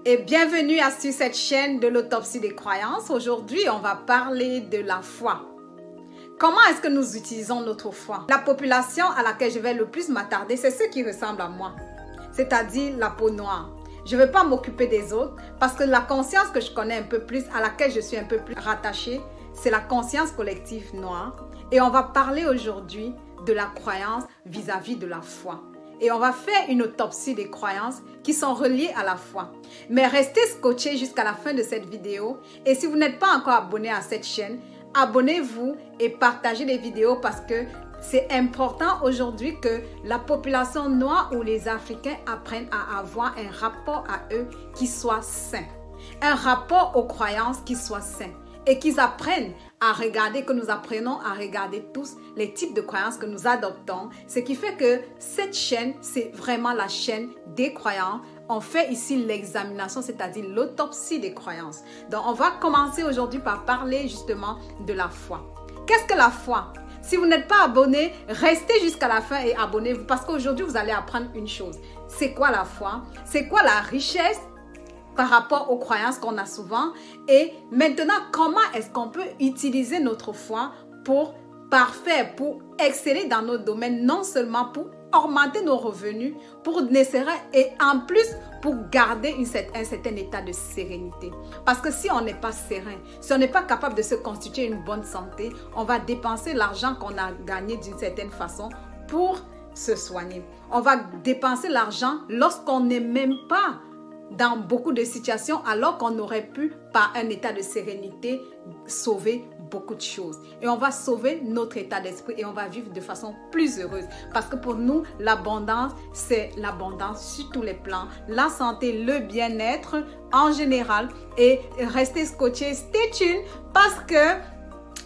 et bienvenue sur cette chaîne de l'autopsie des croyances. Aujourd'hui, on va parler de la foi. Comment est-ce que nous utilisons notre foi? La population à laquelle je vais le plus m'attarder, c'est ceux qui ressemblent à moi, c'est-à-dire la peau noire. Je ne vais pas m'occuper des autres parce que la conscience que je connais un peu plus, à laquelle je suis un peu plus rattachée, c'est la conscience collective noire. Et on va parler aujourd'hui de la croyance vis-à-vis de la foi. Et on va faire une autopsie des croyances qui sont reliées à la foi. Mais restez scotchés jusqu'à la fin de cette vidéo. Et si vous n'êtes pas encore abonné à cette chaîne, abonnez-vous et partagez les vidéos parce que c'est important aujourd'hui que la population noire ou les Africains apprennent à avoir un rapport à eux qui soit sain. Un rapport aux croyances qui soit sain. Et qu'ils apprennent à regarder, que nous apprenons à regarder tous les types de croyances que nous adoptons. Ce qui fait que cette chaîne, c'est vraiment la chaîne des croyances. On fait ici l'examination, c'est-à-dire l'autopsie des croyances. Donc, on va commencer aujourd'hui par parler justement de la foi. Qu'est-ce que la foi? Si vous n'êtes pas abonné, restez jusqu'à la fin et abonnez-vous parce qu'aujourd'hui, vous allez apprendre une chose. C'est quoi la foi? C'est quoi la richesse par rapport aux croyances qu'on a souvent? Et maintenant, comment est-ce qu'on peut utiliser notre foi pour parfaire, pour exceller dans nos domaines, non seulement pour augmenter nos revenus, pour nécessaire et en plus pour garder un certain état de sérénité. Parce que si on n'est pas serein, si on n'est pas capable de se constituer une bonne santé, on va dépenser l'argent qu'on a gagné d'une certaine façon pour se soigner. On va dépenser l'argent lorsqu'on n'est même pas dans beaucoup de situations alors qu'on aurait pu, par un état de sérénité, sauver beaucoup de choses. Et on va sauver notre état d'esprit et on va vivre de façon plus heureuse. Parce que pour nous, l'abondance, c'est l'abondance sur tous les plans. La santé, le bien-être en général. Et restez scotchés, stay tuned, parce que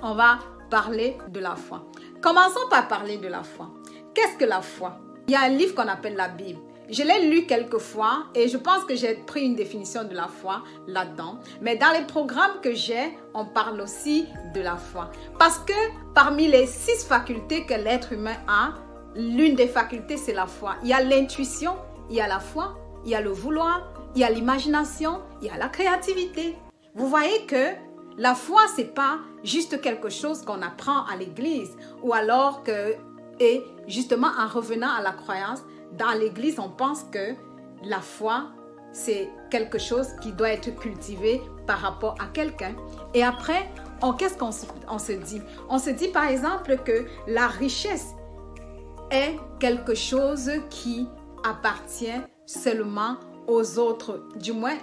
on va parler de la foi. Commençons par parler de la foi. Qu'est-ce que la foi? Il y a un livre qu'on appelle la Bible. Je l'ai lu quelques fois et je pense que j'ai pris une définition de la foi là-dedans. Mais dans les programmes que j'ai, on parle aussi de la foi. Parce que parmi les 6 facultés que l'être humain a, l'une des facultés, c'est la foi. Il y a l'intuition, il y a la foi, il y a le vouloir, il y a l'imagination, il y a la créativité. Vous voyez que la foi, ce n'est pas juste quelque chose qu'on apprend à l'église ou alors que, et justement en revenant à la croyance, dans l'église, on pense que la foi, c'est quelque chose qui doit être cultivé par rapport à quelqu'un. Et après, qu'est-ce qu'on se dit? On se dit par exemple que la richesse est quelque chose qui appartient seulement aux autres. Du moins,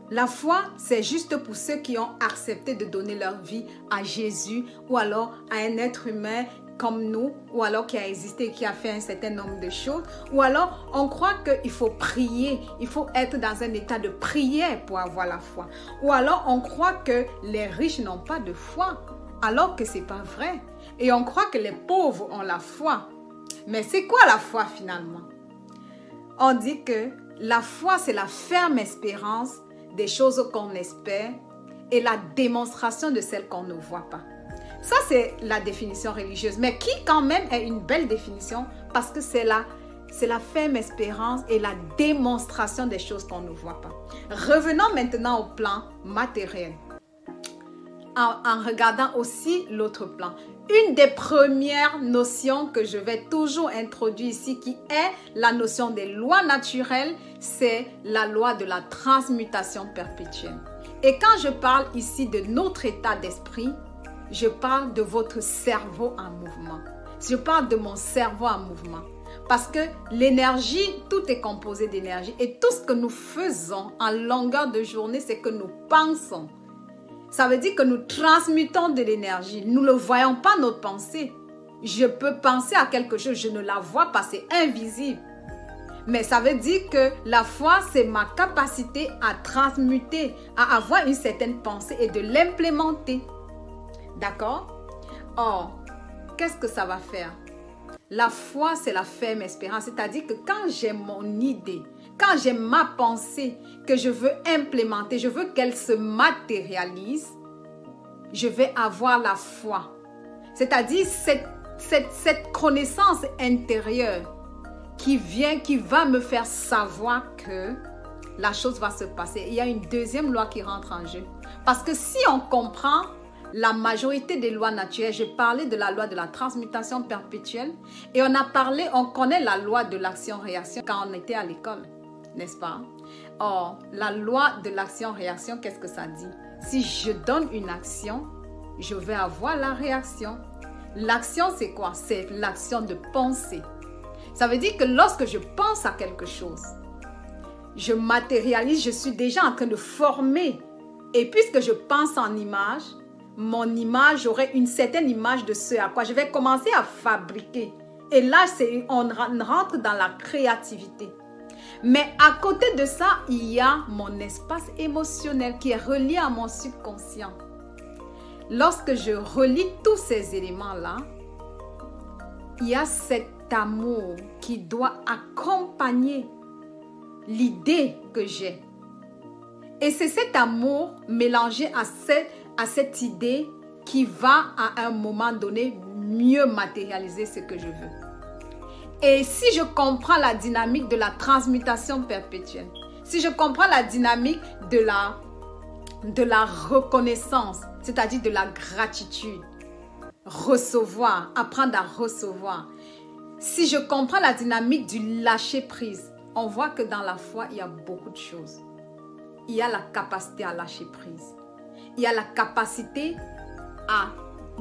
la foi, c'est juste pour ceux qui ont accepté de donner leur vie à Jésus ou alors à un être humain comme nous, ou alors qui a existé, qui a fait un certain nombre de choses, ou alors on croit qu'il faut prier, il faut être dans un état de prière pour avoir la foi, ou alors on croit que les riches n'ont pas de foi, alors que c'est pas vrai, et on croit que les pauvres ont la foi. Mais c'est quoi la foi finalement? On dit que la foi, c'est la ferme espérance des choses qu'on espère et la démonstration de celles qu'on ne voit pas. Ça, c'est la définition religieuse, mais qui quand même est une belle définition parce que c'est la ferme espérance et la démonstration des choses qu'on ne voit pas. Revenons maintenant au plan matériel, en regardant aussi l'autre plan. Une des premières notions que je vais toujours introduire ici, qui est la notion des lois naturelles, c'est la loi de la transmutation perpétuelle. Et quand je parle ici de notre état d'esprit, je parle de votre cerveau en mouvement. Je parle de mon cerveau en mouvement. Parce que l'énergie, tout est composé d'énergie. Et tout ce que nous faisons en longueur de journée, c'est que nous pensons. Ça veut dire que nous transmutons de l'énergie. Nous ne voyons pas notre pensée. Je peux penser à quelque chose, je ne la vois pas, c'est invisible. Mais ça veut dire que la foi, c'est ma capacité à transmuter, à avoir une certaine pensée et de l'implémenter. D'accord? Or, qu'est-ce que ça va faire? La foi, c'est la ferme espérance. C'est-à-dire que quand j'ai mon idée, quand j'ai ma pensée que je veux implémenter, je veux qu'elle se matérialise, je vais avoir la foi. C'est-à-dire cette connaissance intérieure qui va me faire savoir que la chose va se passer. Il y a une deuxième loi qui rentre en jeu. Parce que si on comprend la majorité des lois naturelles, j'ai parlé de la loi de la transmutation perpétuelle et on connaît la loi de l'action-réaction quand on était à l'école, n'est-ce pas? Or, la loi de l'action-réaction, qu'est-ce que ça dit? Si je donne une action, je vais avoir la réaction. L'action, c'est quoi? C'est l'action de penser. Ça veut dire que lorsque je pense à quelque chose, je matérialise, je suis déjà en train de former. Et puisque je pense en image, mon image, j'aurai une certaine image de ce à quoi je vais commencer à fabriquer. Et là, on rentre dans la créativité. Mais à côté de ça, il y a mon espace émotionnel qui est relié à mon subconscient. Lorsque je relie tous ces éléments-là, il y a cet amour qui doit accompagner l'idée que j'ai. Et c'est cet amour mélangé à cette idée qui va à un moment donné mieux matérialiser ce que je veux. Et si je comprends la dynamique de la transmutation perpétuelle, si je comprends la dynamique de la reconnaissance, c'est-à-dire de la gratitude, recevoir, apprendre à recevoir. Si je comprends la dynamique du lâcher-prise, on voit que dans la foi, il y a beaucoup de choses. Il y a la capacité à lâcher prise. Il y a la capacité à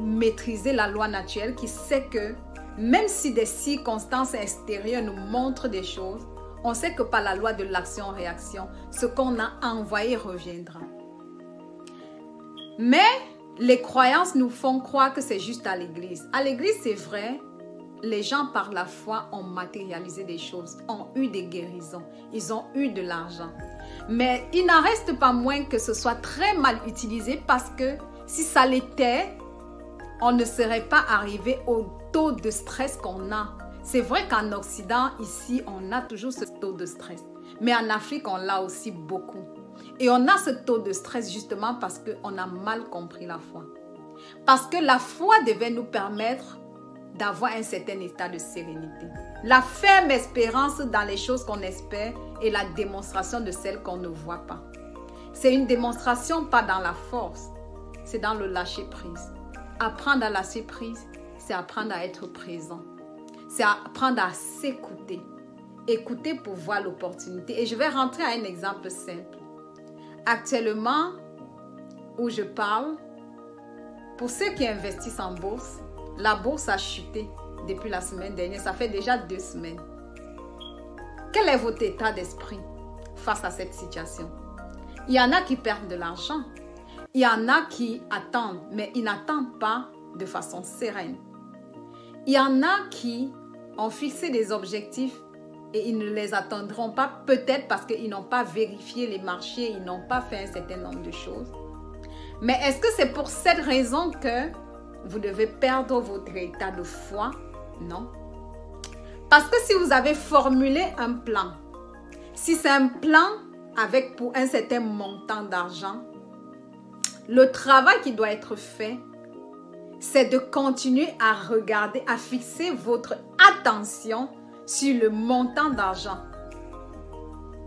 maîtriser la loi naturelle qui sait que même si des circonstances extérieures nous montrent des choses, on sait que par la loi de l'action-réaction, ce qu'on a envoyé reviendra. Mais les croyances nous font croire que c'est juste à l'église. À l'église, c'est vrai, les gens par la foi ont matérialisé des choses, ont eu des guérisons, ils ont eu de l'argent. Mais il n'en reste pas moins que ce soit très mal utilisé parce que si ça l'était, on ne serait pas arrivé au taux de stress qu'on a. C'est vrai qu'en Occident, ici, on a toujours ce taux de stress. Mais en Afrique, on l'a aussi beaucoup. Et on a ce taux de stress justement parce qu'on a mal compris la foi. Parce que la foi devait nous permettre d'avoir un certain état de sérénité. La ferme espérance dans les choses qu'on espère est la démonstration de celles qu'on ne voit pas. C'est une démonstration pas dans la force, c'est dans le lâcher-prise. Apprendre à lâcher prise, c'est apprendre à être présent. C'est apprendre à s'écouter. Écouter pour voir l'opportunité. Et je vais rentrer à un exemple simple. Actuellement, où je parle, pour ceux qui investissent en bourse, la bourse a chuté depuis la semaine dernière. Ça fait déjà 2 semaines. Quel est votre état d'esprit face à cette situation? Il y en a qui perdent de l'argent. Il y en a qui attendent, mais ils n'attendent pas de façon sereine. Il y en a qui ont fixé des objectifs et ils ne les atteindront pas, peut-être parce qu'ils n'ont pas vérifié les marchés, ils n'ont pas fait un certain nombre de choses. Mais est-ce que c'est pour cette raison que vous devez perdre votre état de foi? Non. Parce que si vous avez formulé un plan, si c'est un plan avec pour un certain montant d'argent, le travail qui doit être fait, c'est de continuer à regarder, à fixer votre attention sur le montant d'argent.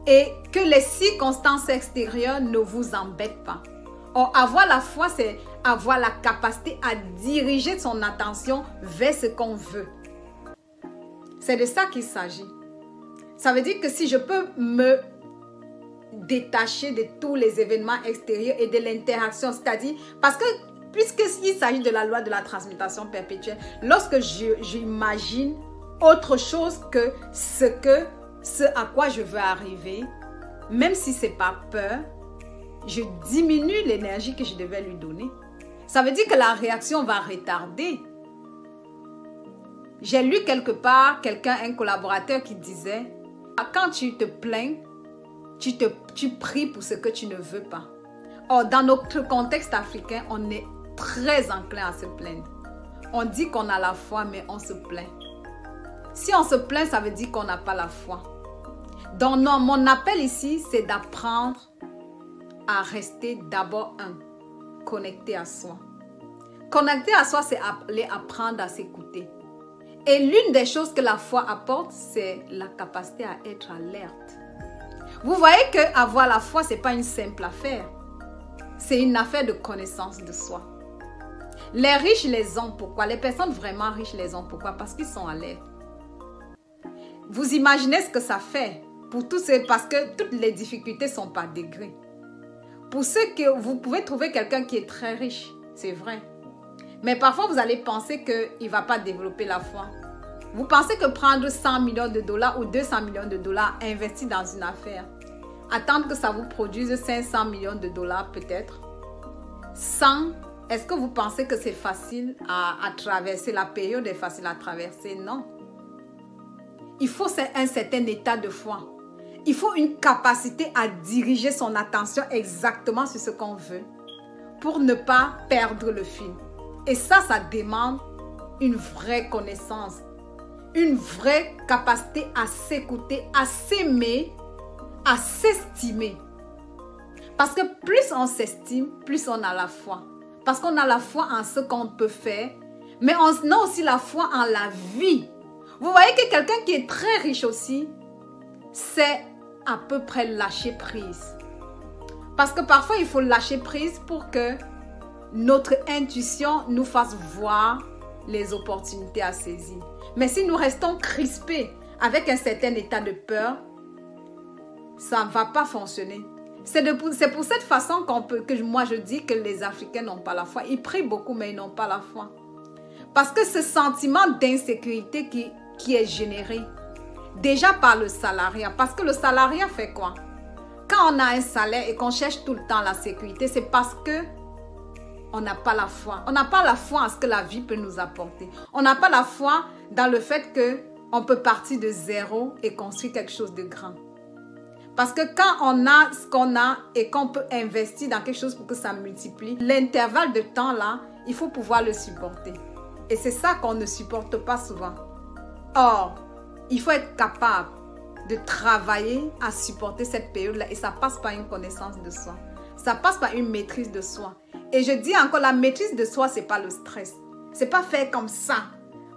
Et que les circonstances extérieures ne vous embêtent pas. Or, avoir la foi, c'est avoir la capacité à diriger son attention vers ce qu'on veut. C'est de ça qu'il s'agit. Ça veut dire que si je peux me détacher de tous les événements extérieurs et de l'interaction, c'est-à-dire, parce que puisqu'il s'agit de la loi de la transmutation perpétuelle, lorsque j'imagine autre chose que ce à quoi je veux arriver, même si ce n'est pas peur, je diminue l'énergie que je devais lui donner. Ça veut dire que la réaction va retarder. J'ai lu quelque part un collaborateur qui disait, quand tu te plains, tu pries pour ce que tu ne veux pas. Or, dans notre contexte africain, on est très enclin à se plaindre. On dit qu'on a la foi, mais on se plaint. Si on se plaint, ça veut dire qu'on n'a pas la foi. Donc, non, mon appel ici, c'est d'apprendre à rester d'abord connecté à soi. Connecté à soi, c'est apprendre à s'écouter. Et l'une des choses que la foi apporte, c'est la capacité à être alerte. Vous voyez que avoir la foi, ce n'est pas une simple affaire. C'est une affaire de connaissance de soi. Les riches les ont. Pourquoi? Les personnes vraiment riches les ont. Pourquoi? Parce qu'ils sont alertes. Vous imaginez ce que ça fait pour tous ceux, parce que toutes les difficultés sont par degrés. Pour ceux que vous pouvez trouver quelqu'un qui est très riche, c'est vrai. Mais parfois, vous allez penser qu'il ne va pas développer la foi. Vous pensez que prendre 100 millions de dollars ou 200 millions de dollars, investir dans une affaire, attendre que ça vous produise 500 millions de dollars peut-être, est-ce que vous pensez que c'est facile à traverser? La période est facile à traverser? Non. Il faut un certain état de foi. Il faut une capacité à diriger son attention exactement sur ce qu'on veut pour ne pas perdre le fil. Et ça demande une vraie connaissance, une vraie capacité à s'écouter, à s'aimer, à s'estimer. Parce que plus on s'estime, plus on a la foi. Parce qu'on a la foi en ce qu'on peut faire, mais on a aussi la foi en la vie. Vous voyez que quelqu'un qui est très riche aussi, c'est à peu près lâcher prise. Parce que parfois, il faut lâcher prise pour que notre intuition nous fasse voir les opportunités à saisir. Mais si nous restons crispés avec un certain état de peur, ça ne va pas fonctionner. C'est pour cette façon que moi je dis que les Africains n'ont pas la foi. Ils prient beaucoup, mais ils n'ont pas la foi. Parce que ce sentiment d'insécurité qui est généré déjà par le salariat. Parce que le salariat fait quoi? Quand on a un salaire et qu'on cherche tout le temps la sécurité, c'est parce que on n'a pas la foi. On n'a pas la foi en ce que la vie peut nous apporter. On n'a pas la foi dans le fait qu'on peut partir de zéro et construire quelque chose de grand. Parce que quand on a ce qu'on a et qu'on peut investir dans quelque chose pour que ça multiplie, l'intervalle de temps là, il faut pouvoir le supporter. Et c'est ça qu'on ne supporte pas souvent. Or, il faut être capable de travailler à supporter cette période-là et ça passe par une connaissance de soi. Ça passe par une maîtrise de soi. Et je dis encore, la maîtrise de soi, ce n'est pas le stress. Ce n'est pas faire comme ça.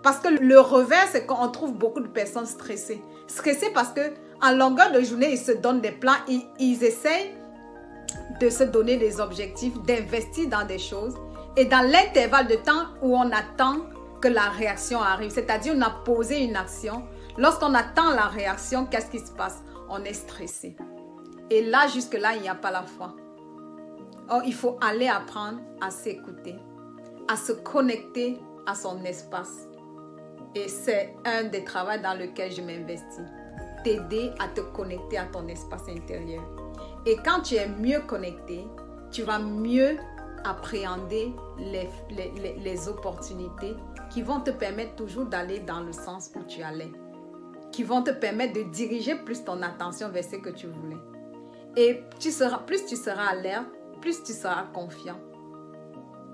Parce que le revers, c'est qu'on trouve beaucoup de personnes stressées. Stressées parce qu'en longueur de journée, ils se donnent des plans, ils essayent de se donner des objectifs, d'investir dans des choses. Et dans l'intervalle de temps où on attend que la réaction arrive, c'est-à-dire on a posé une action, lorsqu'on attend la réaction, qu'est-ce qui se passe? On est stressé. Et là, jusque-là, il n'y a pas la foi. Or, il faut aller apprendre à s'écouter, à se connecter à son espace. Et c'est un des travaux dans lequel je m'investis. T'aider à te connecter à ton espace intérieur. Et quand tu es mieux connecté, tu vas mieux appréhender les opportunités qui vont te permettre toujours d'aller dans le sens où tu allais. Qui vont te permettre de diriger plus ton attention vers ce que tu voulais. Et plus tu seras alerte, plus tu seras confiant.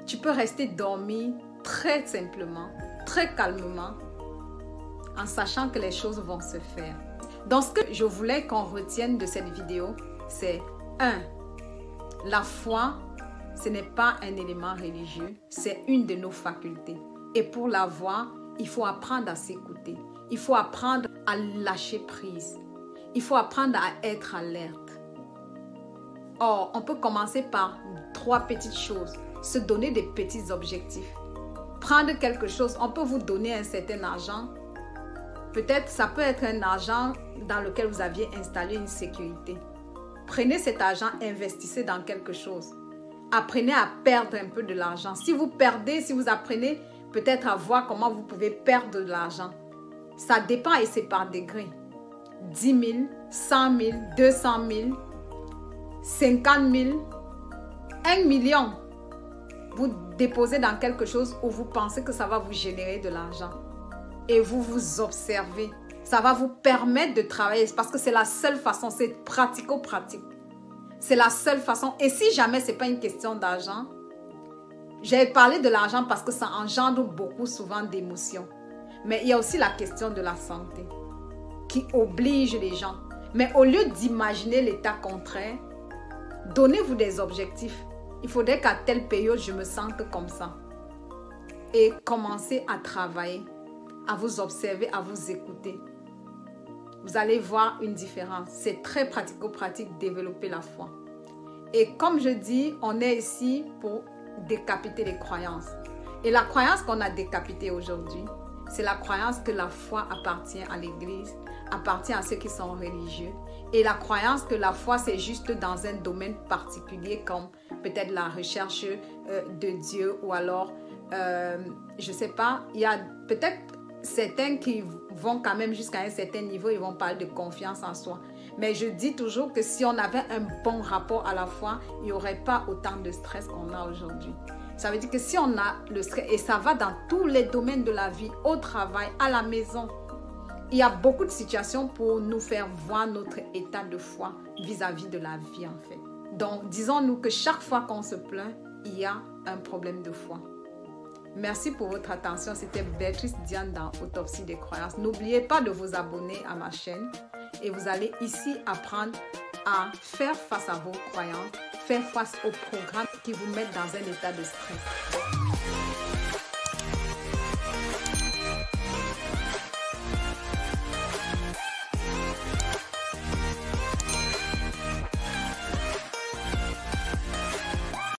Tu peux rester dormi très simplement, très calmement, en sachant que les choses vont se faire. Donc, ce que je voulais qu'on retienne de cette vidéo, c'est 1. La foi, ce n'est pas un élément religieux, c'est une de nos facultés. Et pour l'avoir, il faut apprendre à s'écouter. Il faut apprendre à lâcher prise. Il faut apprendre à être alerte. Or, on peut commencer par 3 petites choses. Se donner des petits objectifs. Prendre quelque chose, on peut vous donner un certain argent. Peut-être, ça peut être un argent dans lequel vous aviez installé une sécurité. Prenez cet argent, investissez dans quelque chose. Apprenez à perdre un peu de l'argent. Si vous perdez, si vous apprenez peut-être à voir comment vous pouvez perdre de l'argent. Ça dépend et c'est par degrés. 10 000, 100 000, 200 000, 50 000, 1 million. Vous déposez dans quelque chose où vous pensez que ça va vous générer de l'argent. Et vous vous observez. Ça va vous permettre de travailler parce que c'est la seule façon, c'est pratico-pratique. C'est la seule façon. Et si jamais ce n'est pas une question d'argent, j'ai parlé de l'argent parce que ça engendre beaucoup souvent d'émotions. Mais il y a aussi la question de la santé qui oblige les gens. Mais au lieu d'imaginer l'état contraire, donnez-vous des objectifs. Il faudrait qu'à telle période, je me sente comme ça. Et commencez à travailler, à vous observer, à vous écouter. vous allez voir une différence. C'est très pratico-pratique développer la foi. Et comme je dis, on est ici pour décapiter les croyances. Et la croyance qu'on a décapitée aujourd'hui, c'est la croyance que la foi appartient à l'Église, appartient à ceux qui sont religieux. Et la croyance que la foi, c'est juste dans un domaine particulier comme peut-être la recherche de Dieu ou alors, je ne sais pas, il y a peut-être certains qui vont quand même jusqu'à un certain niveau, ils vont parler de confiance en soi. Mais je dis toujours que si on avait un bon rapport à la foi, il n'y aurait pas autant de stress qu'on a aujourd'hui. Ça veut dire que si on a le stress, et ça va dans tous les domaines de la vie, au travail, à la maison, il y a beaucoup de situations pour nous faire voir notre état de foi vis-à-vis de la vie en fait. Donc, disons-nous que chaque fois qu'on se plaint, il y a un problème de foi. Merci pour votre attention. C'était Béatrice Diane dans Autopsie des croyances. N'oubliez pas de vous abonner à ma chaîne et vous allez ici apprendre à faire face à vos croyances, faire face aux programmes qui vous mettent dans un état de stress.